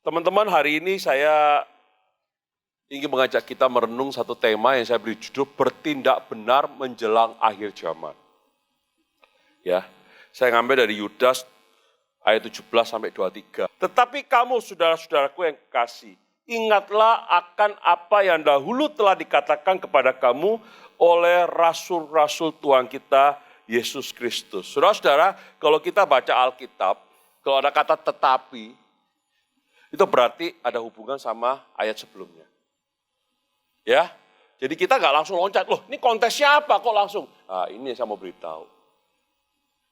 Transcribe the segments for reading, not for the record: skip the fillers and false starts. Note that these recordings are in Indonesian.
Teman-teman, hari ini saya ingin mengajak kita merenung satu tema yang saya beri judul bertindak benar menjelang akhir zaman. Ya, saya ngambil dari Yudas ayat 17 sampai 23. Tetapi kamu saudara-saudaraku yang kekasih, ingatlah akan apa yang dahulu telah dikatakan kepada kamu oleh rasul-rasul Tuhan kita Yesus Kristus. Saudara-saudara, kalau kita baca Alkitab, kalau ada kata tetapi, itu berarti ada hubungan sama ayat sebelumnya. Ya, jadi kita nggak langsung loncat, loh ini kontesnya apa kok langsung? Nah ini yang saya mau beritahu.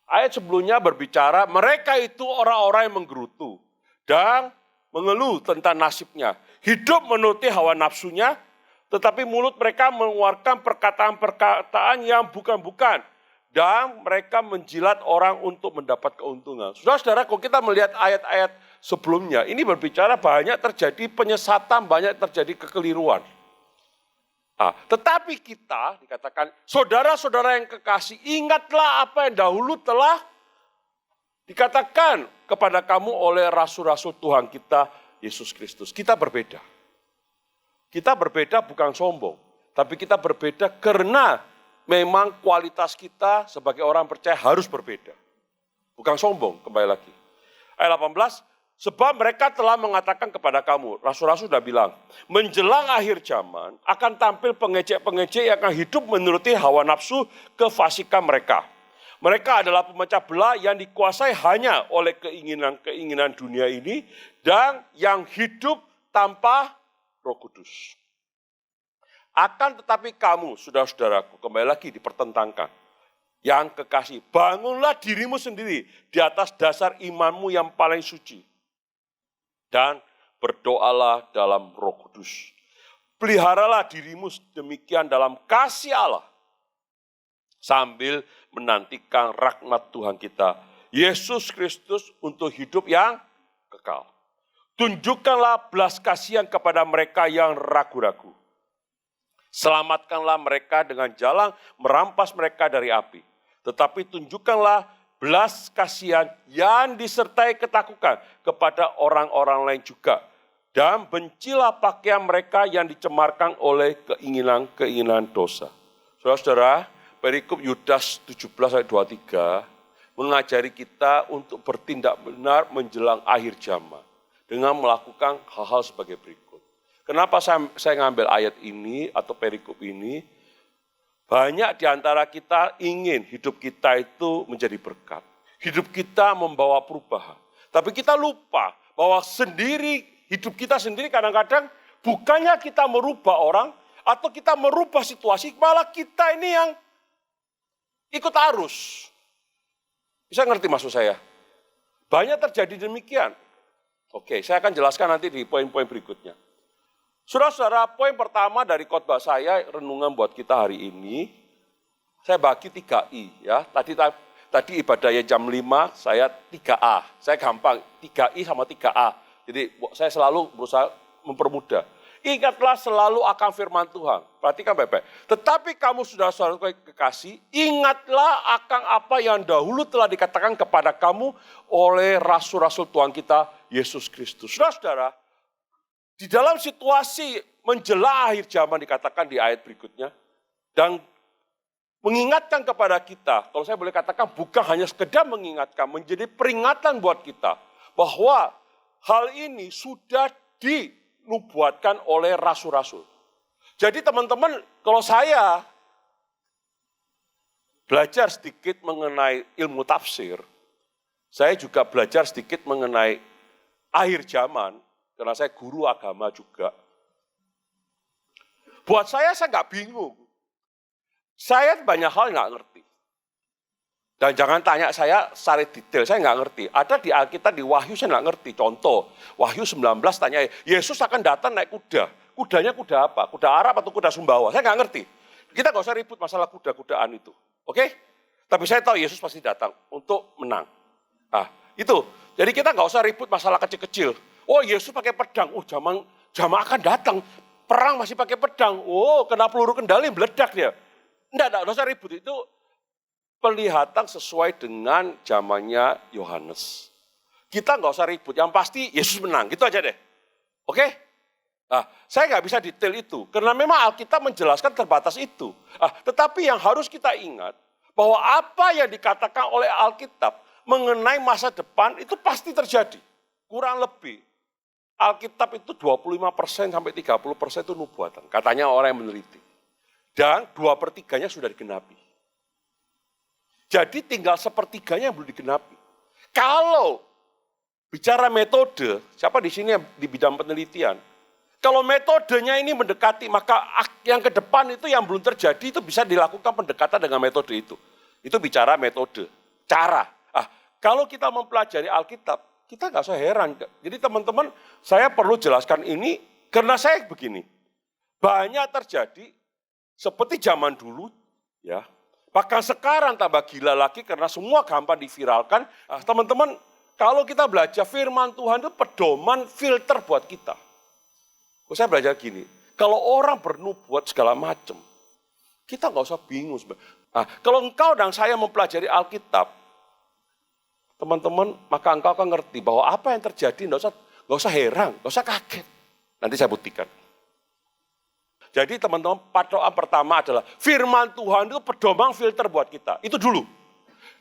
Ayat sebelumnya berbicara mereka itu orang-orang yang menggerutu dan mengeluh tentang nasibnya. Hidup menuruti hawa nafsunya, tetapi mulut mereka mengeluarkan perkataan-perkataan yang bukan-bukan. Dan mereka menjilat orang untuk mendapat keuntungan. Saudara-saudara, kalau kita melihat ayat-ayat sebelumnya, ini berbicara banyak terjadi penyesatan, banyak terjadi kekeliruan. Tetapi kita dikatakan, saudara-saudara yang kekasih, ingatlah apa yang dahulu telah dikatakan kepada kamu oleh rasul-rasul Tuhan kita, Yesus Kristus. Kita berbeda. Kita berbeda bukan sombong, tapi kita berbeda karena memang kualitas kita sebagai orang percaya harus berbeda. Bukan sombong, kembali lagi. Ayat 18, sebab mereka telah mengatakan kepada kamu, rasul-rasul sudah bilang, menjelang akhir zaman akan tampil pengejek-pengejek yang akan hidup menuruti hawa nafsu kefasikan mereka. Mereka adalah pemecah belah yang dikuasai hanya oleh keinginan-keinginan dunia ini dan yang hidup tanpa Roh Kudus. Akan tetapi kamu, saudara-saudaraku, kembali lagi dipertentangkan. Yang kekasih, bangunlah dirimu sendiri di atas dasar imanmu yang paling suci. Dan berdoalah dalam Roh Kudus. Peliharalah dirimu demikian dalam kasih Allah. Sambil menantikan rahmat Tuhan kita, Yesus Kristus untuk hidup yang kekal. Tunjukkanlah belas kasihan kepada mereka yang ragu-ragu. Selamatkanlah mereka dengan jalan merampas mereka dari api. Tetapi tunjukkanlah belas kasihan yang disertai ketakutan kepada orang-orang lain juga. Dan bencilah pakaian mereka yang dicemarkan oleh keinginan-keinginan dosa. Saudara-saudara, perikop Yudas 17 ayat 23 mengajari kita untuk bertindak benar menjelang akhir zaman. Dengan melakukan hal-hal sebagai berikut. Kenapa saya ngambil ayat ini atau perikop ini? Banyak di antara kita ingin hidup kita itu menjadi berkat. Hidup kita membawa perubahan. Tapi kita lupa bahwa hidup kita sendiri kadang-kadang bukannya kita merubah orang atau kita merubah situasi, malah kita ini yang ikut arus. Bisa ngerti maksud saya? Banyak terjadi demikian. Oke, saya akan jelaskan nanti di poin-poin berikutnya. Saudara-saudara, poin pertama dari khotbah saya, renungan buat kita hari ini, saya bagi 3I. Ya. Tadi ibadahnya jam 5, saya 3A. Saya gampang, 3I sama 3A. Jadi saya selalu berusaha mempermudah. Ingatlah selalu akan firman Tuhan. Perhatikan baik-baik. Tetapi kamu saudara-saudara kekasih, ingatlah akan apa yang dahulu telah dikatakan kepada kamu oleh rasul-rasul Tuhan kita, Yesus Kristus. Saudara-saudara, di dalam situasi menjelang akhir zaman dikatakan di ayat berikutnya, dan mengingatkan kepada kita, kalau saya boleh katakan bukan hanya sekedar mengingatkan, menjadi peringatan buat kita, bahwa hal ini sudah dinubuatkan oleh rasul-rasul. Jadi teman-teman, kalau saya belajar sedikit mengenai ilmu tafsir, saya juga belajar sedikit mengenai akhir zaman, karena saya guru agama juga. Buat saya nggak bingung. Saya banyak hal nggak ngerti. Dan jangan tanya saya secara detail, saya nggak ngerti. Ada di Alkitab, di Wahyu saya nggak ngerti. Contoh, Wahyu 19 tanya, Yesus akan datang naik kuda. Kudanya kuda apa? Kuda Arab atau kuda Sumbawa? Saya nggak ngerti. Kita nggak usah ribut masalah kuda-kudaan itu. Oke? Tapi saya tahu Yesus pasti datang untuk menang. Itu. Jadi kita nggak usah ribut masalah kecil-kecil. Oh, Yesus pakai pedang. Oh, zaman akan datang. Perang masih pakai pedang. Oh, kena peluru kendali, meledak dia. Enggak usah ribut. Itu penglihatan sesuai dengan zamannya Yohanes. Kita nggak usah ribut, yang pasti Yesus menang, gitu aja deh. Oke? Nah, saya nggak bisa detail itu, karena memang Alkitab menjelaskan terbatas itu. Tetapi yang harus kita ingat, bahwa apa yang dikatakan oleh Alkitab mengenai masa depan itu pasti terjadi. Kurang lebih, Alkitab itu 25% sampai 30% itu nubuatan, katanya orang yang meneliti. Dan 2/3 sudah digenapi. Jadi tinggal 1/3 yang belum digenapi. Kalau bicara metode, siapa di sini yang di bidang penelitian? Kalau metodenya ini mendekati, maka yang ke depan itu yang belum terjadi itu bisa dilakukan pendekatan dengan metode itu. Itu bicara metode, cara. Kalau kita mempelajari Alkitab, kita nggak usah heran. Jadi teman-teman, saya perlu jelaskan ini karena saya begini. Banyak terjadi seperti zaman dulu, ya. Bahkan sekarang tambah gila lagi karena semua gampang diviralkan. Teman-teman, kalau kita belajar firman Tuhan itu pedoman filter buat kita. Saya belajar gini, kalau orang bernubuat segala macam, kita nggak usah bingung. Kalau engkau dan saya mempelajari Alkitab, teman-teman, maka engkau akan ngerti bahwa apa yang terjadi nggak usah heran, nggak usah kaget. Nanti saya buktikan. Jadi teman-teman, patokan pertama adalah firman Tuhan itu pedoman filter buat kita. Itu dulu.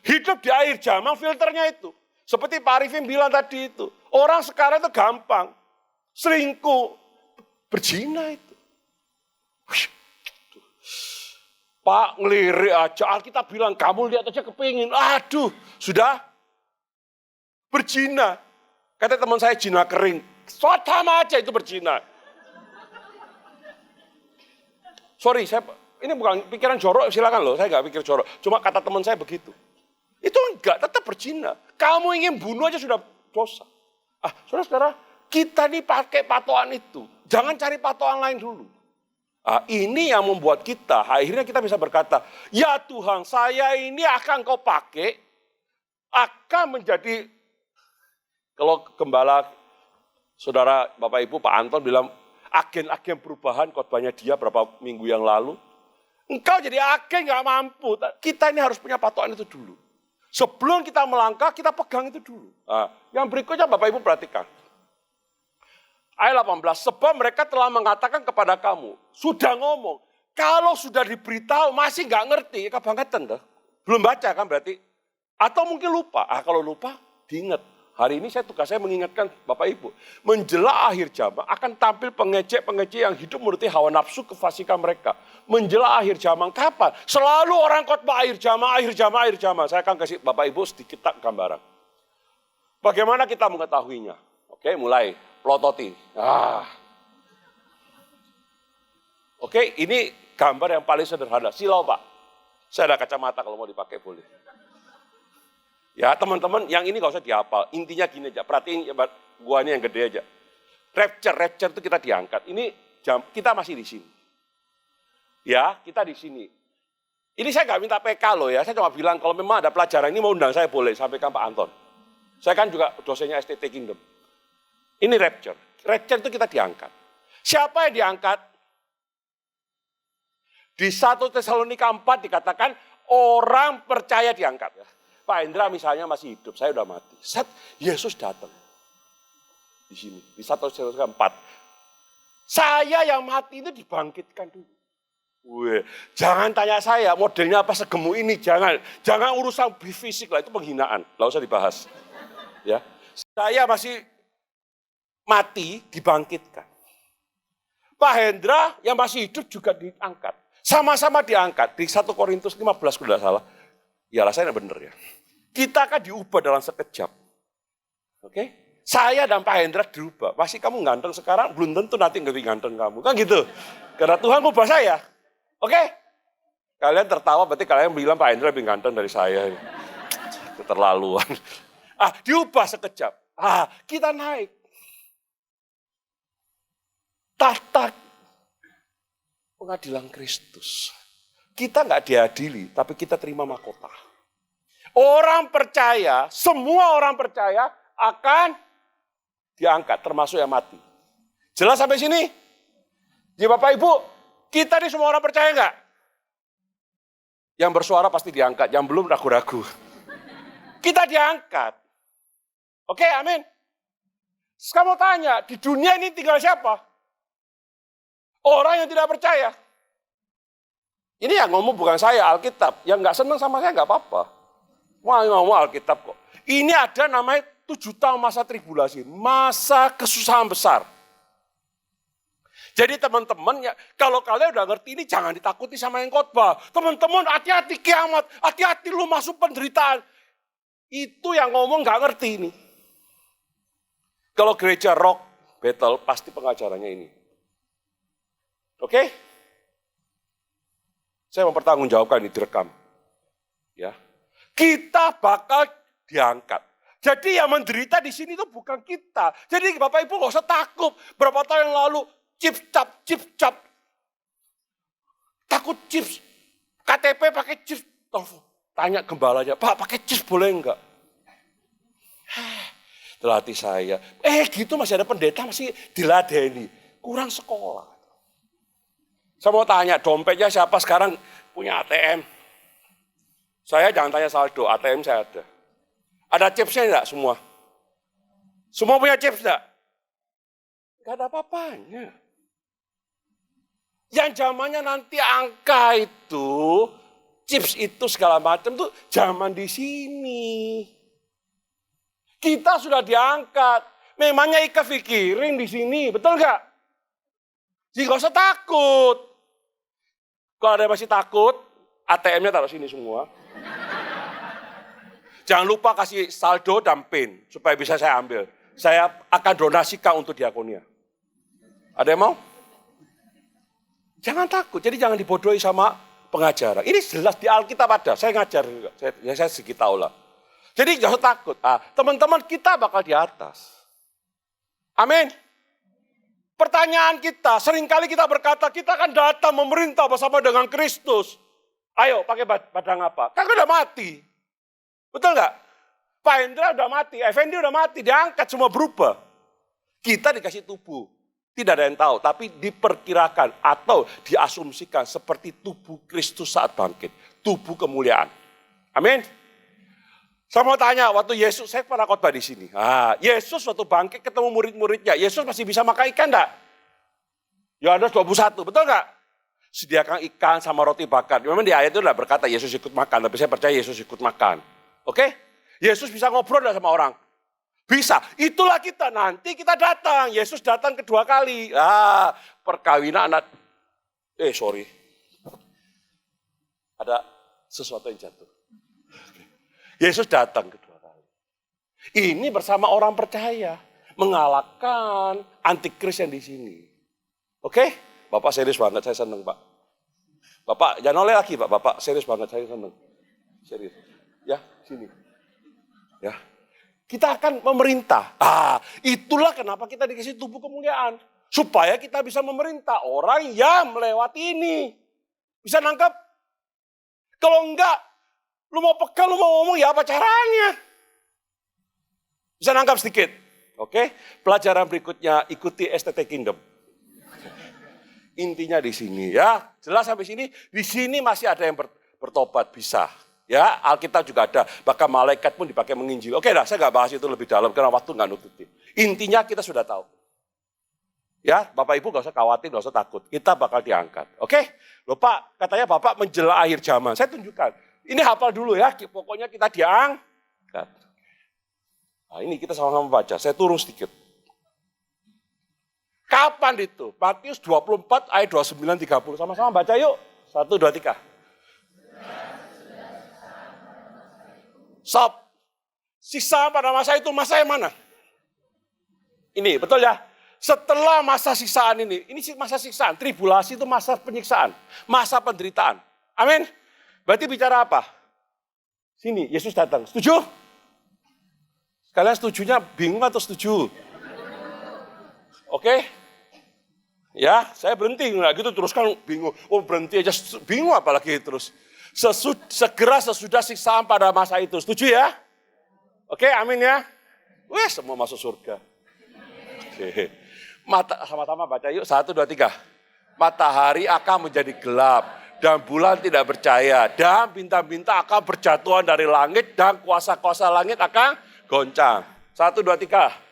Hidup di akhir zaman filternya itu. Seperti Pak Arifin bilang tadi itu. Orang sekarang itu gampang. Selingkuh. Berzina itu. Pak ngelirik aja. Alkitab bilang kamu lihat aja kepingin. Aduh, sudah berzina. Kata teman saya zina kering. Sama aja itu berzina. Sorry, ini bukan pikiran jorok, silakan loh, saya nggak pikir jorok. Cuma kata teman saya begitu. Itu enggak, tetap berzina. Kamu ingin bunuh aja sudah dosa. Saudara-saudara, kita nih pakai patokan itu. Jangan cari patokan lain dulu. Ini yang membuat kita, akhirnya kita bisa berkata, ya Tuhan, saya ini akan kau pakai, akan menjadi, kalau gembala, saudara, Bapak Ibu, Pak Anton bilang, agen-agen perubahan khotbahnya dia berapa minggu yang lalu. Engkau jadi agen gak mampu. Kita ini harus punya patokan itu dulu. Sebelum kita melangkah, kita pegang itu dulu. Yang berikutnya Bapak Ibu perhatikan. Ayat 18, sebab mereka telah mengatakan kepada kamu, sudah ngomong, kalau sudah diberitahu masih gak ngerti, kebangetan dah. Belum baca kan berarti. Atau mungkin lupa. Kalau lupa, diingat. Hari ini tugas saya mengingatkan Bapak Ibu. Menjelang akhir zaman akan tampil pengecek-pengecek yang hidup menuruti hawa nafsu kefasikan mereka. Menjelang akhir zaman kapan? Selalu orang khotbah akhir zaman, akhir zaman, akhir zaman. Saya akan kasih Bapak Ibu sedikit gambaran. Bagaimana kita mengetahuinya? Oke, mulai plototi. Oke, ini gambar yang paling sederhana. Silau Pak. Saya ada kacamata kalau mau dipakai boleh. Ya teman-teman, yang ini gak usah dihafal. Intinya gini aja, perhatiin guanya yang gede aja. Rapture itu kita diangkat. Ini kita masih di sini. Ya, kita di sini. Ini saya gak minta PK loh ya, saya cuma bilang kalau memang ada pelajaran ini mau undang saya boleh, sampaikan Pak Anton. Saya kan juga dosennya STT Kingdom. Ini rapture. Rapture itu kita diangkat. Siapa yang diangkat? Di 1 Tesalonika 4 dikatakan orang percaya diangkat. Pak Hendra misalnya masih hidup, saya udah mati. Yesus datang. Di sini, di 1 Tesalonika 4. Saya yang mati itu dibangkitkan dulu. Jangan tanya saya modelnya apa segemu ini, jangan urusan fisik lah, itu penghinaan, nggak usah dibahas. Ya, saya masih mati dibangkitkan. Pak Hendra yang masih hidup juga diangkat, sama-sama diangkat di 1 Korintus 15 kalau tidak salah. Iyalah saya benar ya. Kita akan diubah dalam sekejap. Oke? Saya dan Pak Hendra diubah. Masih kamu ganteng sekarang, belum tentu nanti lebih ganteng kamu. Kan gitu. Karena Tuhan ubah saya. Oke? Kalian tertawa berarti kalian bilang Pak Hendra lebih ganteng dari saya. Keterlaluan. Diubah sekejap. Kita naik. Tahta pengadilan Kristus. Kita nggak diadili, tapi kita terima mahkota. Orang percaya, semua orang percaya akan diangkat, termasuk yang mati. Jelas sampai sini? Ya Bapak Ibu, kita ini semua orang percaya nggak? Yang bersuara pasti diangkat, yang belum ragu-ragu. Kita diangkat. Oke, amin. Sekarang mau tanya, di dunia ini tinggal siapa? Orang yang tidak percaya. Ini yang ngomong bukan saya, Alkitab. Yang nggak senang sama saya nggak apa-apa. Wah, ngomong Alkitab kok. Ini ada namanya 7 tahun masa tribulasi. Masa kesusahan besar. Jadi teman-teman, ya, kalau kalian udah ngerti ini jangan ditakuti sama yang khotbah. Teman-teman, hati-hati kiamat, hati-hati lu masuk penderitaan. Itu yang ngomong nggak ngerti ini. Kalau gereja rock battle pasti pengajarannya ini. Oke? Saya mempertanggungjawabkan ini direkam. Ya. Kita bakal diangkat. Jadi yang menderita di sini itu bukan kita. Jadi Bapak Ibu nggak usah takut. Berapa tahun yang lalu chip cap. Takut chips. KTP pakai chips. Tanya gembalanya, Pak pakai chips boleh enggak? Terlatih saya. Gitu masih ada pendeta masih diladeni. Kurang sekolah. Saya mau tanya, dompetnya siapa sekarang punya ATM? Saya jangan tanya saldo, ATM saya ada. Ada chipsnya enggak semua? Semua punya chips enggak? Enggak ada apa-apanya. Yang zamannya nanti angka itu, chips itu segala macam itu zaman di sini. Kita sudah diangkat. Memangnya Ika pikirin di sini, betul nggak? Jadi nggak usah takut. Kalau ada yang masih takut, ATM-nya taruh sini semua. Jangan lupa kasih saldo dan PIN supaya bisa saya ambil. Saya akan donasikan untuk diakonia. Ada yang mau? Jangan takut, jadi jangan dibodohi sama pengajaran. Ini jelas di Alkitab ada, saya ngajar juga, saya sedikit tahu lah. Jadi jangan takut, teman-teman kita bakal di atas. Amin. Pertanyaan kita, seringkali kita berkata, kita akan datang memerintah bersama dengan Kristus. Ayo pakai badang apa? Kan udah mati. Betul nggak? Pak Hendra udah mati, Effendi udah mati, diangkat semua berubah. Kita dikasih tubuh. Tidak ada yang tahu, tapi diperkirakan atau diasumsikan seperti tubuh Kristus saat bangkit. Tubuh kemuliaan. Amin. Saya mau tanya, waktu Yesus, saya pernah khotbah di sini. Yesus waktu bangkit ketemu murid-muridnya. Yesus masih bisa makan ikan enggak? Yohanes 21, betul enggak? Sediakan ikan sama roti bakar. Memang di ayat itu udah berkata Yesus ikut makan, tapi saya percaya Yesus ikut makan. Oke? Yesus bisa ngobrol sama orang. Bisa, itulah kita, nanti kita datang. Yesus datang kedua kali. Perkawinan anak. Sorry. Ada sesuatu yang jatuh. Yesus datang kedua kali. Ini bersama orang percaya. Mengalahkan antikris yang di sini. Oke? Bapak serius banget, saya senang Pak. Bapak, jangan oleh lagi Pak. Bapak serius banget, saya senang. Serius. Ya, sini. Ya. Kita akan memerintah. Itulah kenapa kita dikasih tubuh kemuliaan. Supaya kita bisa memerintah orang yang melewati ini. Bisa nangkep? Kalau enggak, lu mau pegang, lu mau ngomong, ya apa caranya? Bisa nangkap sedikit. Oke? Pelajaran berikutnya, ikuti STT Kingdom. Intinya di sini ya. Jelas sampai sini? Di sini masih ada yang bertobat, bisa. Ya, Alkitab juga ada. Bahkan malaikat pun dipakai menginjil. Oke dah, saya nggak bahas itu lebih dalam karena waktu nggak nututi. Intinya kita sudah tahu. Ya, Bapak Ibu nggak usah khawatir, nggak usah takut. Kita bakal diangkat. Oke? Loh Pak, katanya Bapak menjelang akhir zaman. Saya tunjukkan. Ini hafal dulu ya, pokoknya kita diangkat. Nah ini kita sama-sama baca, saya turun sedikit. Kapan itu? Matius 24 ayat 29-30. Sama-sama baca yuk. 1, 2, 3. Sob, siksaan pada masa itu, masa yang mana? Ini, betul ya? Setelah masa siksaan ini masa siksaan, tribulasi itu masa penyiksaan, masa penderitaan. Amin. Berarti bicara apa? Sini, Yesus datang. Setuju? Kalian setujunya bingung atau setuju? Oke? Ya, saya berhenti. Nggak gitu terus kan bingung. Oh berhenti aja, bingung apalagi terus. Segera sesudah siksaan pada masa itu. Setuju ya? Oke, amin ya. Wih, semua masuk surga. Oke. Sama-sama baca yuk. 1, 2, 3. Matahari akan menjadi gelap. Dan bulan tidak bercahaya. Dan bintang-bintang akan berjatuhan dari langit. Dan kuasa-kuasa langit akan goncang. 1, 2, 3.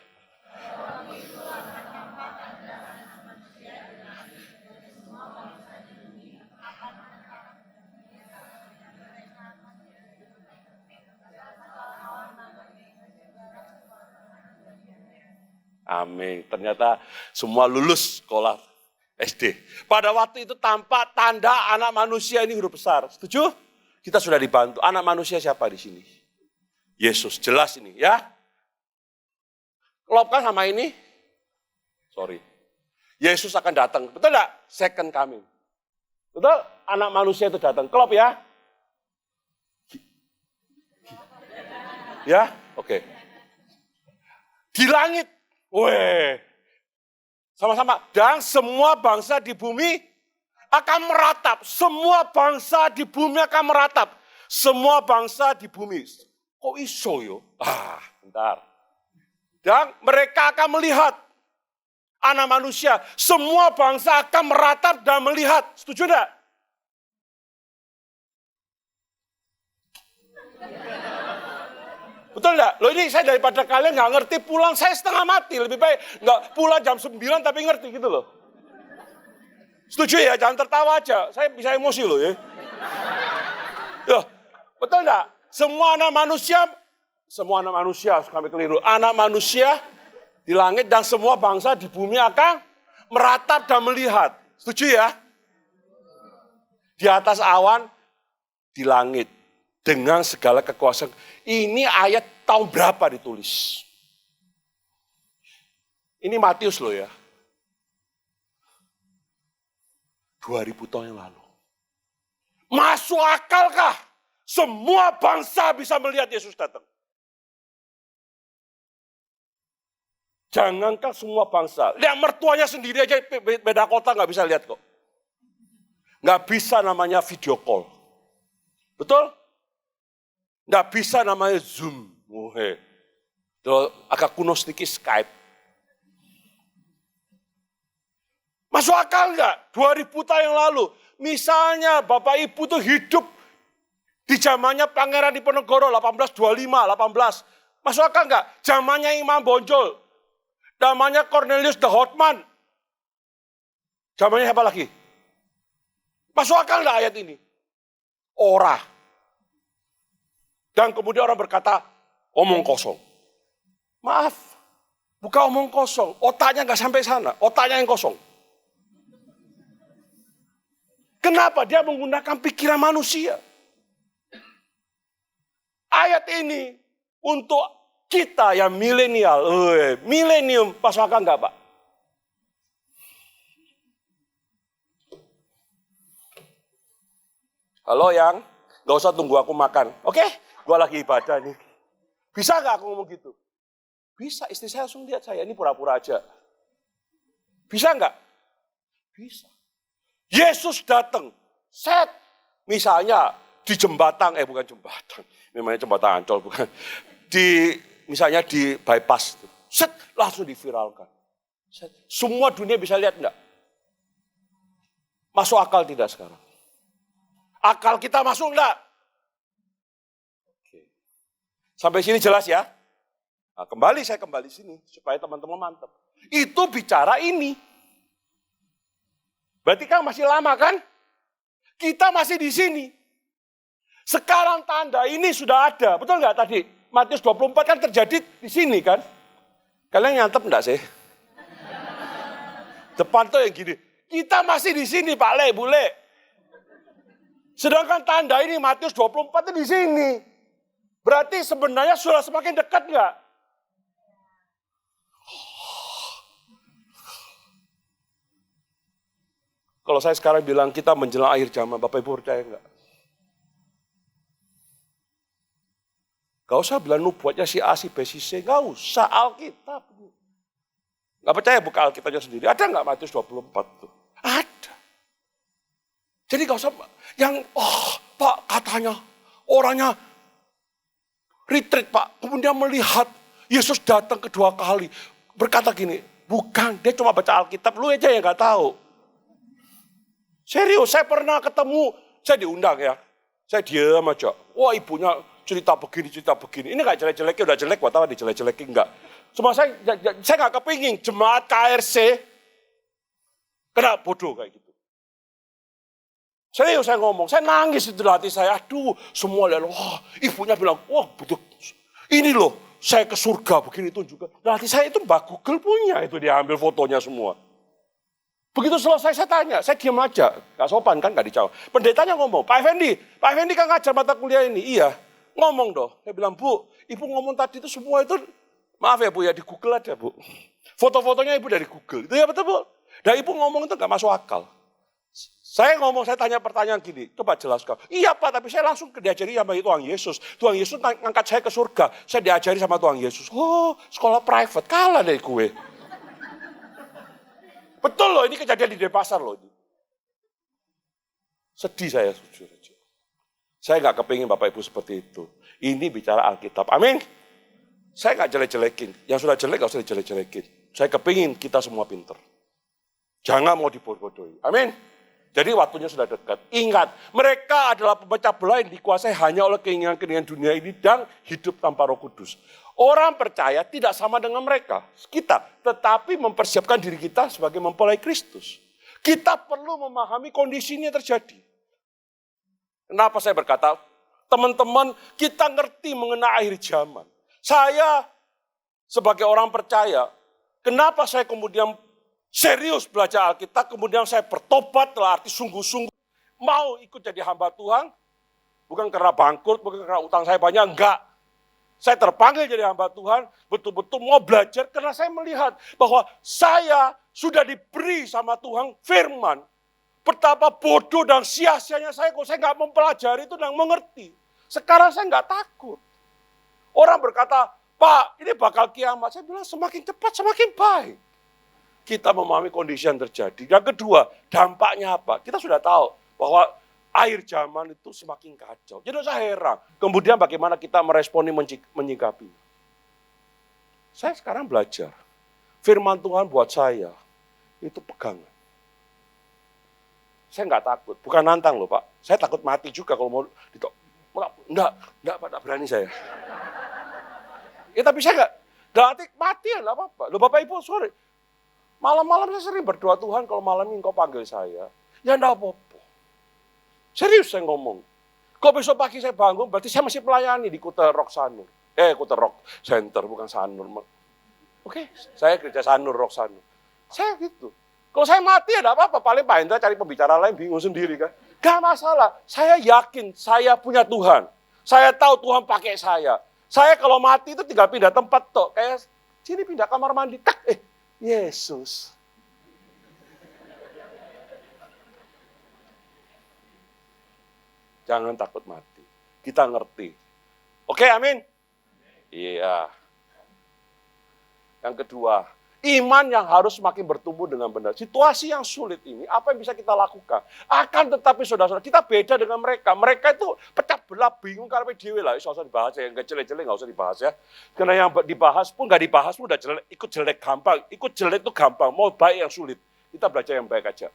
Amin. Ternyata semua lulus sekolah SD. Pada waktu itu tanpa tanda anak manusia ini huruf besar. Setuju? Kita sudah dibantu. Anak manusia siapa di sini? Yesus. Jelas ini ya. Klop kan sama ini? Sorry. Yesus akan datang. Betul enggak? Second coming. Betul? Anak manusia itu datang. Klop ya? Ya? Oke. Di langit. Weh, sama-sama. Dan semua bangsa di bumi akan meratap. Semua bangsa di bumi akan meratap. Semua bangsa di bumi. Kok iso yo? Bentar. Dan mereka akan melihat anak manusia. Semua bangsa akan meratap dan melihat. Setuju enggak? Betul enggak? Loh ini saya daripada kalian nggak ngerti pulang, saya setengah mati. Lebih baik nggak pulang jam 9 tapi ngerti gitu loh. Setuju ya? Jangan tertawa aja. Saya bisa emosi loh ya. Loh, betul enggak? Semua anak manusia, kami keliru. Anak manusia di langit dan semua bangsa di bumi akan meratap dan melihat. Setuju ya? Di atas awan, di langit. Dengan segala kekuasaan. Ini ayat tahun berapa ditulis? Ini Matius loh ya. 2000 tahun yang lalu. Masuk akalkah? Semua bangsa bisa melihat Yesus datang. Jangankan semua bangsa. Lihat mertuanya sendiri aja beda kota nggak bisa lihat kok. Nggak bisa namanya video call. Betul? Nggak bisa namanya Zoom. Agak kuno sedikit Skype. Masuk akal nggak? 2000 tahun yang lalu. Misalnya Bapak Ibu tuh hidup di zamannya Pangeran Diponegoro 1825, 18. Masuk akal nggak? Zamannya Imam Bonjol. Zamannya Cornelius de Houtman. Zamannya siapa lagi? Masuk akal nggak ayat ini? Ora. Dan kemudian orang berkata, omong kosong. Maaf, bukan omong kosong. Otaknya nggak sampai sana, otaknya yang kosong. Kenapa? Dia menggunakan pikiran manusia. Ayat ini untuk kita yang milenial, milenium, pas makan nggak Pak? Halo yang, nggak usah tunggu aku makan, oke? Gue lagi ibadah nih. Bisa nggak aku ngomong gitu? Bisa, istri saya langsung lihat saya, ini pura-pura aja. Bisa nggak? Bisa. Yesus datang, set. Misalnya di jembatan, bukan jembatan, memangnya jembatan Ancol, bukan. Misalnya di bypass, set, langsung diviralkan. Set. Semua dunia bisa lihat nggak? Masuk akal tidak sekarang? Akal kita masuk nggak? Sampai sini jelas ya? Nah, saya kembali sini supaya teman-teman mantap. Itu bicara ini. Berarti kan masih lama kan? Kita masih di sini. Sekarang tanda ini sudah ada. Betul nggak tadi? Matius 24 kan terjadi di sini kan? Kalian nyantep enggak sih? Depan tuh yang gini. Kita masih di sini Pak Le, Bu Le. Sedangkan tanda ini Matius 24 itu di sini. Berarti sebenarnya sudah semakin dekat nggak? Kalau saya sekarang bilang kita menjelang akhir zaman, Bapak Ibu percaya nggak? Gak usah bilang nubuatnya si A, si B, si C. Gak usah, Alkitab. Gak percaya buka Alkitabnya sendiri. Ada nggak Matius 24 tuh? Ada. Jadi gak usah yang, Pak katanya orangnya retreat Pak. Kemudian melihat Yesus datang kedua kali. Berkata gini, bukan dia cuma baca Alkitab, lu aja yang gak tahu. Serius, saya pernah ketemu, saya diundang ya. Saya diam aja. Wah ibunya cerita begini. Ini nggak jelek-jeleknya, udah jelek, buat apa dijelek-jelekin, enggak. Cuma saya nggak kepingin jemaat KRC kena bodoh kayak gitu. Serius saya ngomong, saya nangis itu hati saya. Aduh, semua lihat, wah, ibunya bilang, wah betul, ini loh, saya ke surga begini itu juga. Nah, hati saya itu Mbak Google punya, itu dia ambil fotonya semua. Begitu selesai saya tanya, saya diam aja. Gak sopan kan, gak dijawab. Pendetanya ngomong, Pak Effendi kan ngajar mata kuliah ini. Iya, ngomong dong. Saya bilang, Bu, Ibu ngomong tadi itu semua itu, maaf ya Bu ya, di Google aja Bu. Foto-fotonya Ibu dari Google. Itu ya betul Bu. Dan Ibu ngomong itu gak masuk akal. Saya tanya pertanyaan gini, coba jelaskan. Iya Pak, tapi saya langsung diajari sama Tuhan Yesus. Tuhan Yesus ngangkat saya ke surga. Saya diajari sama Tuhan Yesus. Oh, sekolah private, kalah deh gue. Betul loh, ini kejadian di Denpasar loh. Sedih saya, jujur aja. Saya nggak kepingin Bapak Ibu seperti itu. Ini bicara Alkitab, amin. Saya nggak jelek-jelekin. Yang sudah jelek nggak usah dijelek-jelekin. Saya kepingin kita semua pinter. Jangan mau dibodoh-bodohi, amin. Jadi waktunya sudah dekat. Ingat, mereka adalah pemecah belah yang dikuasai hanya oleh keinginan-keinginan dunia ini dan hidup tanpa Roh Kudus. Orang percaya tidak sama dengan mereka, kita, tetapi mempersiapkan diri kita sebagai mempelai Kristus. Kita perlu memahami kondisi ini yang terjadi. Kenapa saya berkata, teman-teman, kita ngerti mengenai akhir zaman. Saya sebagai orang percaya, kenapa saya kemudian serius belajar Alkitab, kemudian saya bertobat, telah arti sungguh-sungguh mau ikut jadi hamba Tuhan, bukan karena bangkrut, bukan karena utang saya banyak, enggak. Saya terpanggil jadi hamba Tuhan, betul-betul mau belajar karena saya melihat bahwa saya sudah diberi sama Tuhan firman. Betapa bodoh dan sia-sianya saya kalau saya nggak mempelajari itu dan mengerti. Sekarang saya nggak takut. Orang berkata, Pak ini bakal kiamat. Saya bilang semakin cepat semakin baik. Kita memahami kondisi yang terjadi. Yang kedua, dampaknya apa? Kita sudah tahu bahwa akhir zaman itu semakin kacau. Jadi saya heran. Kemudian bagaimana kita meresponi, menyikapi. Saya sekarang belajar. Firman Tuhan buat saya itu pegangan. Saya nggak takut. Bukan nantang loh Pak. Saya takut mati juga kalau mau ditok. Enggak Pak, tak berani saya. Ya tapi saya nggak mati ya nggak apa-apa. Loh Bapak Ibu, sorry. Malam-malam saya sering berdoa, Tuhan kalau malam ini Engkau panggil saya. Ya enggak apa-apa. Serius saya ngomong. Kok besok pagi saya bangun, berarti saya masih melayani di Kuta Rock Sanur. Kuta Rock Center, bukan Sanur. Oke, saya kerja Sanur, Rock Sanur. Saya gitu. Kalau saya mati ya enggak apa-apa, paling Pak Hendra cari pembicara lain, bingung sendiri kan. Gak masalah, saya yakin saya punya Tuhan. Saya tahu Tuhan pakai saya. Saya kalau mati itu tinggal pindah tempat toh. Kayak sini pindah kamar mandi, tak, Yesus. Jangan takut mati. Kita ngerti. Oke, amin? Iya. Yang kedua, iman yang harus semakin bertumbuh dengan benar. Situasi yang sulit ini, apa yang bisa kita lakukan? Akan tetapi saudara-saudara, kita beda dengan mereka. Mereka itu pecah belah, bingung karena dewe lah. Nggak usah dibahas ya, nggak jelek-jelek, nggak usah dibahas ya. Karena yang dibahas pun, nggak dibahas pun udah jelek. Ikut jelek gampang, ikut jelek itu gampang. Mau baik yang sulit. Kita belajar yang baik aja.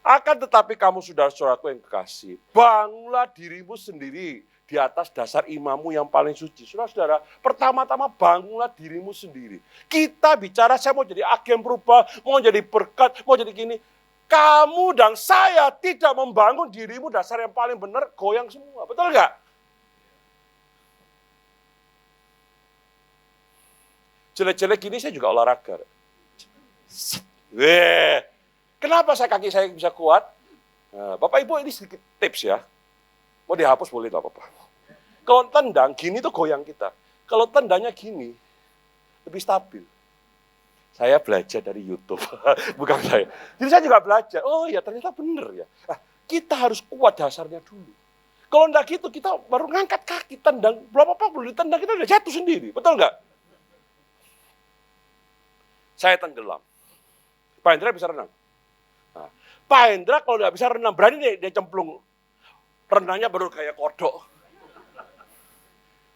Akan tetapi kamu saudara-saudaraku yang kekasih, bangunlah dirimu sendiri di atas dasar imanmu yang paling suci. Saudara-saudara, pertama-tama bangunlah dirimu sendiri. Kita bicara, saya mau jadi agen perubahan, mau jadi berkat, mau jadi gini. Kamu dan saya tidak membangun dirimu dasar yang paling benar, goyang semua. Betul nggak? Jelek-jelek gini saya juga olahraga. Kenapa kaki saya bisa kuat? Nah, Bapak Ibu ini sedikit tips ya. Mau dihapus boleh tak apa-apa. Kalau tendang gini tuh goyang kita. Kalau tendangnya gini lebih stabil. Saya belajar dari YouTube, bukan saya. Jadi saya juga belajar. Oh ya ternyata benar ya. Nah, kita harus kuat dasarnya dulu. Kalau enggak gitu kita baru ngangkat kaki tendang. Belum apa-apa belum ditendang kita udah jatuh sendiri. Betul nggak? Saya tenggelam. Pak Hendra bisa renang. Nah, Pak Hendra kalau nggak bisa renang, berani dia cemplung. Renangnya baru kayak kodok.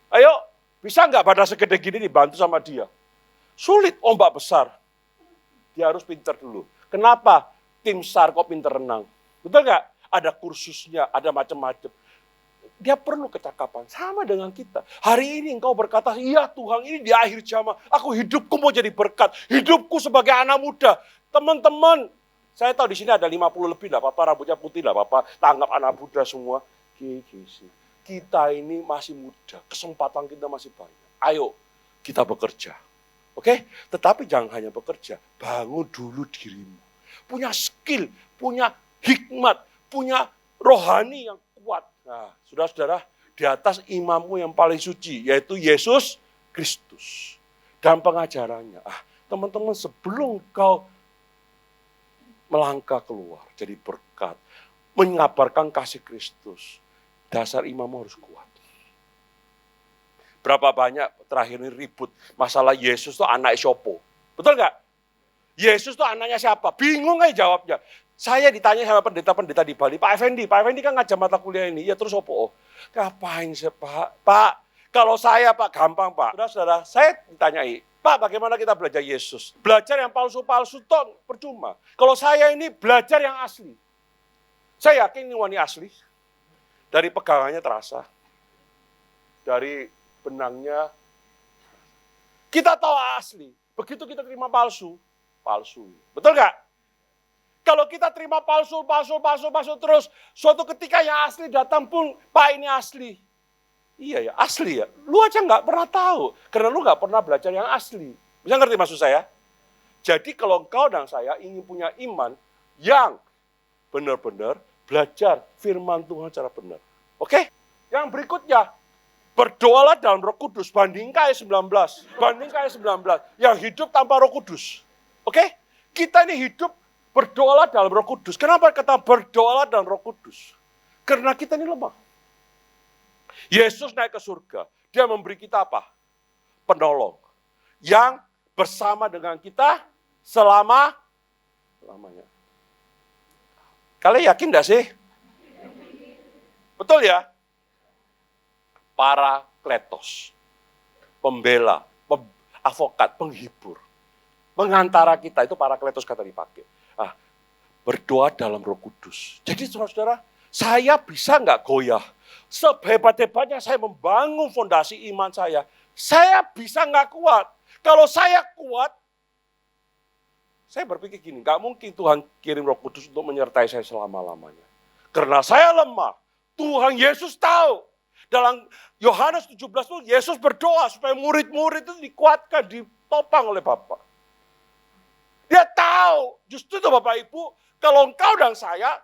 Ayo, bisa nggak badan segede gini dibantu sama dia? Sulit, ombak besar. Dia harus pintar dulu. Kenapa? Tim SAR kok pintar renang? Betul nggak? Ada kursusnya, ada macam-macam. Dia perlu kecakapan. Sama dengan kita. Hari ini engkau berkata, iya Tuhan, ini di akhir zaman. Hidupku mau jadi berkat. Hidupku sebagai anak muda. Teman-teman, saya tahu di sini ada 50 lebih, enggak apa-apa, rambutnya putih, enggak apa-apa. Tanggap anak muda semua. Kita ini masih muda. Kesempatan kita masih banyak. Ayo, kita bekerja. Oke? Tetapi jangan hanya bekerja. Bangun dulu dirimu. Punya skill, punya hikmat, punya rohani yang kuat. Nah, saudara-saudara, di atas imammu yang paling suci, yaitu Yesus Kristus. Dan pengajarannya. Teman-teman, sebelum kau melangkah keluar, jadi berkat, mengabarkan kasih Kristus, dasar imammu harus kuat. Berapa banyak terakhir ini ribut, masalah Yesus itu anak Siopo. Betul nggak? Yesus itu anaknya siapa? Bingung aja jawabnya. Saya ditanya sama pendeta-pendeta di Bali, Pak Effendi kan ngajar mata kuliah ini, ya terus apa? Ngapain sih Pak? Pak, kalau saya Pak, gampang Pak. Saudara-saudara, saya ditanyai, Pak bagaimana kita belajar Yesus? Belajar yang palsu-palsu toh percuma. Kalau saya ini belajar yang asli. Saya yakin ini wani asli. Dari pegangannya terasa. Dari benangnya. Kita tahu asli. Begitu kita terima palsu. Betul nggak? Kalau kita terima palsu terus, suatu ketika yang asli datang pun, Pak ini asli. Iya ya, asli ya. Lu aja nggak pernah tahu, karena lu nggak pernah belajar yang asli. Bisa ngerti maksud saya? Jadi kalau engkau dan saya ingin punya iman yang benar-benar belajar firman Tuhan secara benar. Oke? Yang berikutnya, berdoalah dalam Roh Kudus. Bandingkan ayat 19. Yang hidup tanpa Roh Kudus. Oke? Kita ini hidup berdoalah dalam Roh Kudus. Kenapa kata berdoalah dalam Roh Kudus? Karena kita ini lemah. Yesus naik ke surga. Dia memberi kita apa? Penolong. Yang bersama dengan kita selamanya. Kalian yakin enggak sih? Betul ya? Parakletos. Pembela, advokat, penghibur. Pengantara kita, itu parakletos kata dipakai. Berdoa dalam Roh Kudus. Jadi saudara-saudara, saya bisa nggak goyah? Sehebat-hebatnya saya membangun fondasi iman saya bisa nggak kuat. Kalau saya kuat, saya berpikir gini, nggak mungkin Tuhan kirim Roh Kudus untuk menyertai saya selama-lamanya. Karena saya lemah, Tuhan Yesus tahu. Dalam Yohanes 17 itu Yesus berdoa supaya murid-murid itu dikuatkan, ditopang oleh Bapa. Dia tahu, justru itu Bapak Ibu, kalau engkau dan saya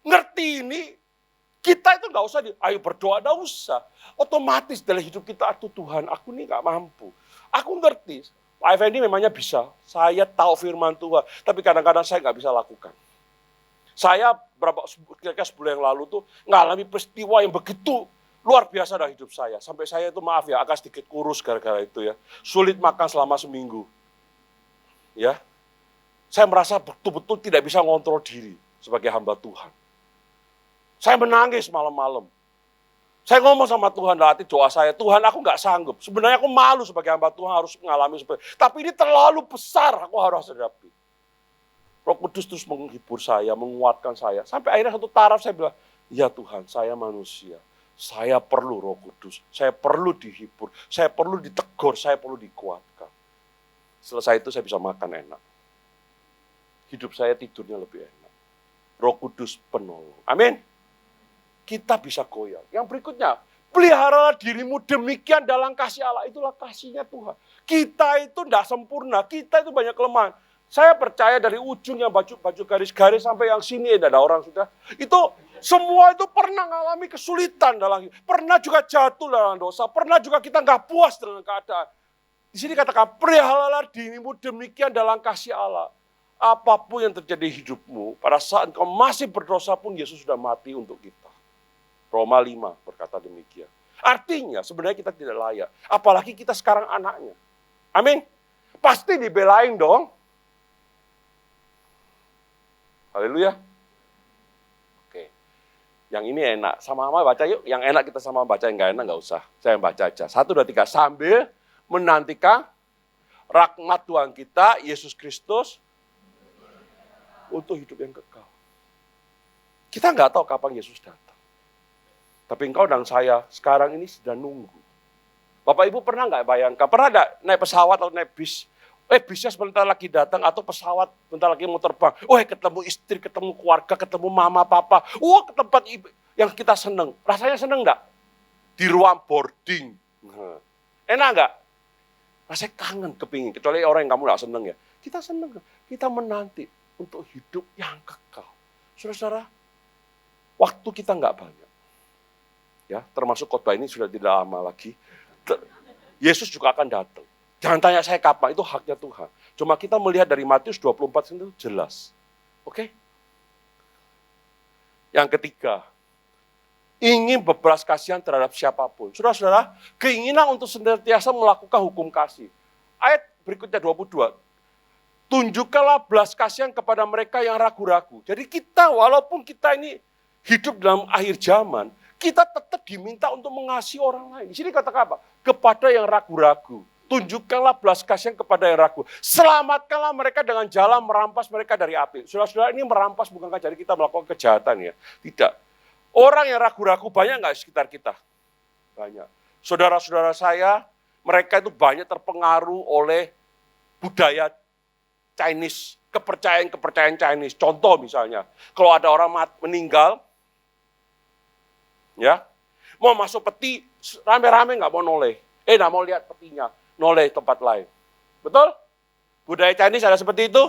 ngerti ini, kita itu nggak usah, ayo berdoa, nggak usah. Otomatis dalam hidup kita, Tuhan, aku ini nggak mampu. Aku ngerti, Pak Effendi memangnya bisa. Saya tahu firman Tuhan, tapi kadang-kadang saya nggak bisa lakukan. Saya kira-kira sebulan yang lalu tuh ngalami peristiwa yang begitu luar biasa dalam hidup saya. Sampai saya itu maaf ya, agak sedikit kurus gara-gara itu ya. Sulit makan selama seminggu. Ya, saya merasa betul-betul tidak bisa ngontrol diri sebagai hamba Tuhan. Saya menangis malam-malam. Saya ngomong sama Tuhan, hati doa saya, Tuhan aku nggak sanggup. Sebenarnya aku malu sebagai hamba Tuhan harus mengalami seperti itu. Tapi ini terlalu besar, aku harus hadapi. Roh Kudus terus menghibur saya, menguatkan saya. Sampai akhirnya satu taraf saya bilang, ya Tuhan, saya manusia. Saya perlu Roh Kudus, saya perlu dihibur, saya perlu ditegur, saya perlu dikuatkan. Selesai itu saya bisa makan enak. Hidup saya tidurnya lebih enak. Roh Kudus penolong. Amin. Kita bisa goyah. Yang berikutnya, peliharalah dirimu demikian dalam kasih Allah. Itulah kasihnya Tuhan. Kita itu tidak sempurna, kita itu banyak kelemahan. Saya percaya dari ujung yang baju garis-garis sampai yang sini, tidak ada orang sudah. Itu semua itu pernah mengalami kesulitan dalam hidup. Pernah juga jatuh dalam dosa. Pernah juga kita nggak puas dengan keadaan. Di sini katakan, peliharalah dirimu demikian dalam kasih Allah. Apapun yang terjadi di hidupmu, pada saat kau masih berdosa pun Yesus sudah mati untuk kita. Roma 5 berkata demikian. Artinya sebenarnya kita tidak layak. Apalagi kita sekarang anaknya. Amin. Pasti dibelain dong. Haleluya. Oke. Yang ini enak. Sama-sama baca yuk. Yang enak kita sama baca, yang nggak enak nggak usah. Saya yang baca aja. 1, 2, 3. Sambil menantikan rahmat Tuhan kita, Yesus Kristus, untuk hidup yang kekal. Kita nggak tahu kapan Yesus datang. Tapi engkau dan saya sekarang ini sedang nunggu. Bapak Ibu pernah nggak bayangkan, pernah nggak naik pesawat atau naik bis? Bisnya sebentar lagi datang atau pesawat sebentar lagi mau terbang. Ketemu istri, ketemu keluarga, ketemu mama, papa. Ke tempat yang kita seneng. Rasanya seneng nggak? Di ruang boarding. Enak nggak? Rasanya kangen, kepingin. Kecuali orang yang kamu nggak seneng ya. Kita seneng, kita menanti untuk hidup yang kekal. Saudara-saudara, waktu kita nggak banyak. Ya, termasuk khotbah ini sudah tidak lama lagi. Yesus juga akan datang. Jangan tanya saya kapan, itu haknya Tuhan. Cuma kita melihat dari Matius 24 itu jelas. Oke? Yang ketiga, ingin berbelas kasihan terhadap siapapun. Saudara-saudara, keinginan untuk senantiasa melakukan hukum kasih. Ayat berikutnya 22. Tunjukkanlah belas kasihan kepada mereka yang ragu-ragu. Jadi kita, walaupun kita ini hidup dalam akhir zaman, kita tetap diminta untuk mengasihi orang lain. Di sini katakan apa? Kepada yang ragu-ragu. Tunjukkanlah belas kasihan kepada yang ragu. Selamatkanlah mereka dengan jalan merampas mereka dari api. Saudara-saudara, ini merampas bukankah jadi kita melakukan kejahatan ya? Tidak. Orang yang ragu-ragu banyak nggak di sekitar kita? Banyak. Saudara-saudara saya, mereka itu banyak terpengaruh oleh budaya Chinese, kepercayaan Chinese. Contoh misalnya, kalau ada orang meninggal, ya, mau masuk peti, rame-rame nggak mau noleh. Nggak mau lihat petinya, noleh tempat lain. Betul? Budaya Chinese ada seperti itu?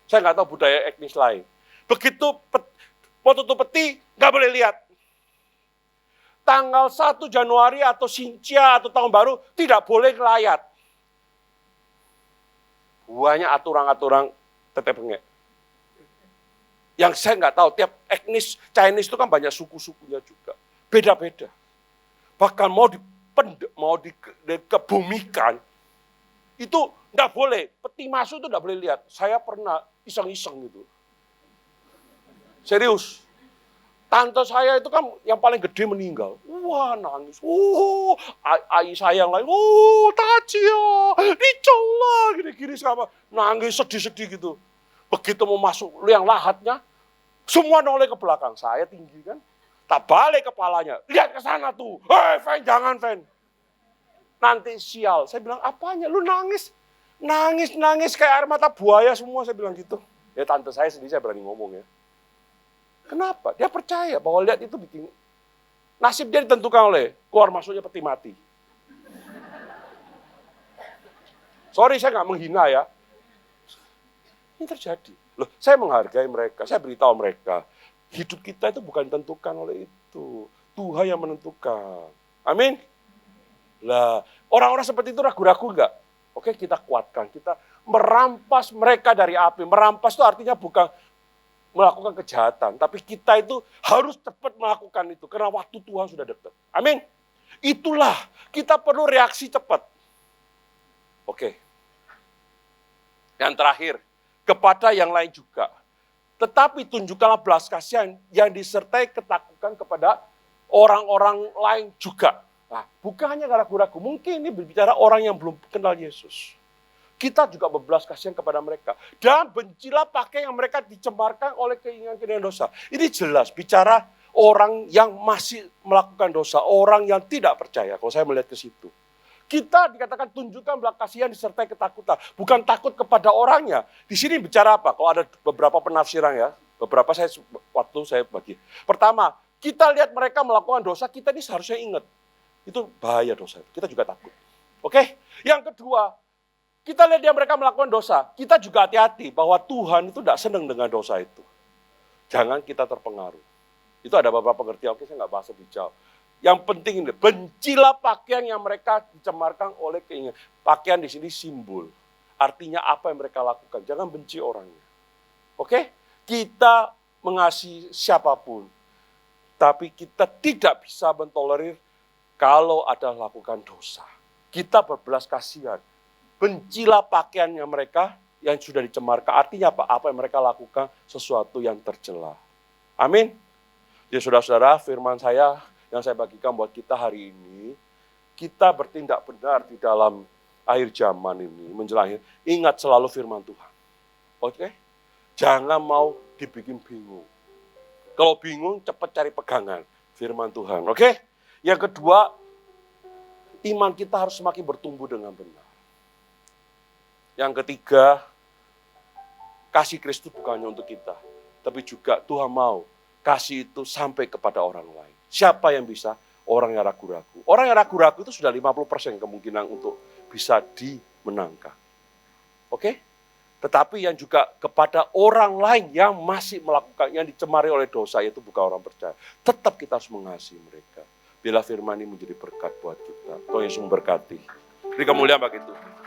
Saya nggak tahu budaya etnis lain. Begitu mau tutup peti, nggak boleh lihat. Tanggal 1 Januari atau Xinjia atau Tahun Baru, tidak boleh ngelayat. Banyak aturan-aturan tetep bengek. Yang saya nggak tahu, tiap etnis Chinese itu kan banyak suku-sukunya juga. Beda-beda. Bahkan mau dikebumikan, itu nggak boleh. Peti masuk itu nggak boleh lihat. Saya pernah iseng-iseng gitu. Serius. Tante saya itu kan yang paling gede meninggal. Wah, nangis. Ai saya yang lain. Tajia, dicolah, gini-gini sama. Nangis sedih-sedih gitu. Begitu mau masuk liang lahatnya, semua noleh ke belakang. Saya tinggi kan. Tak balik kepalanya. Lihat ke sana tuh. Fen, jangan Fen. Nanti sial. Saya bilang, apanya? Lu nangis. Nangis kayak air mata buaya semua. Saya bilang gitu. Ya tante saya sendiri saya berani ngomong ya. Kenapa? Dia percaya bahwa lihat itu bikin nasib dia ditentukan oleh keluar masuknya peti mati. Sorry, saya nggak menghina ya. Ini terjadi. Loh, saya menghargai mereka, saya beritahu mereka. Hidup kita itu bukan ditentukan oleh itu. Tuhan yang menentukan. Amin. Lah, orang-orang seperti itu ragu-ragu enggak? Oke, kita kuatkan. Kita merampas mereka dari api. Merampas itu artinya bukan melakukan kejahatan. Tapi kita itu harus cepat melakukan itu. Karena waktu Tuhan sudah dekat. Amin. Itulah, kita perlu reaksi cepat. Oke. Yang terakhir, kepada yang lain juga. Tetapi tunjukkanlah belas kasihan yang disertai ketakutan kepada orang-orang lain juga. Nah, bukan hanya ragu-ragu. Mungkin ini berbicara orang yang belum kenal Yesus. Kita juga berbelas kasihan kepada mereka. Dan bencilah pakai yang mereka dicemarkan oleh keinginan-keinginan dosa. Ini jelas bicara orang yang masih melakukan dosa. Orang yang tidak percaya. Kalau saya melihat ke situ. Kita dikatakan tunjukkan belas kasihan disertai ketakutan. Bukan takut kepada orangnya. Di sini bicara apa? Kalau ada beberapa penafsiran ya. Beberapa waktu saya bagi. Pertama, kita lihat mereka melakukan dosa. Kita ini seharusnya ingat. Itu bahaya dosa. Kita juga takut. Oke? Yang kedua, kita lihat dia mereka melakukan dosa. Kita juga hati-hati bahwa Tuhan itu tidak senang dengan dosa itu. Jangan kita terpengaruh. Itu ada beberapa pengertian. Oke, saya nggak bahas lebih jauh. Yang penting ini, bencilah pakaian yang mereka dicemarkan oleh keinginan. Pakaian di sini simbol. Artinya apa yang mereka lakukan. Jangan benci orangnya. Oke? Kita mengasihi siapapun. Tapi kita tidak bisa mentolerir kalau ada lakukan dosa. Kita berbelas kasihan. Bencilah pakaiannya mereka yang sudah dicemarkan. Artinya apa? Apa yang mereka lakukan sesuatu yang tercela. Amin. Ya saudara-saudara, firman saya yang saya bagikan buat kita hari ini, kita bertindak benar di dalam akhir zaman ini, menjelang akhir. Ingat selalu firman Tuhan. Oke? Jangan mau dibikin bingung. Kalau bingung, cepat cari pegangan. firman Tuhan. Oke? Yang kedua, iman kita harus semakin bertumbuh dengan benar. Yang ketiga, kasih Kristus bukan hanya untuk kita, tapi juga Tuhan mau kasih itu sampai kepada orang lain. Siapa yang bisa? Orang yang ragu-ragu. Orang yang ragu-ragu itu sudah 50% kemungkinan untuk bisa dimenangkan. Oke? Tetapi yang juga kepada orang lain yang masih melakukan, yang dicemari oleh dosa, itu bukan orang percaya. Tetap kita harus mengasihi mereka. Bila firman ini menjadi berkat buat kita. Tuhan Yesus memberkati. Beri kemuliaan bagi Tuhan.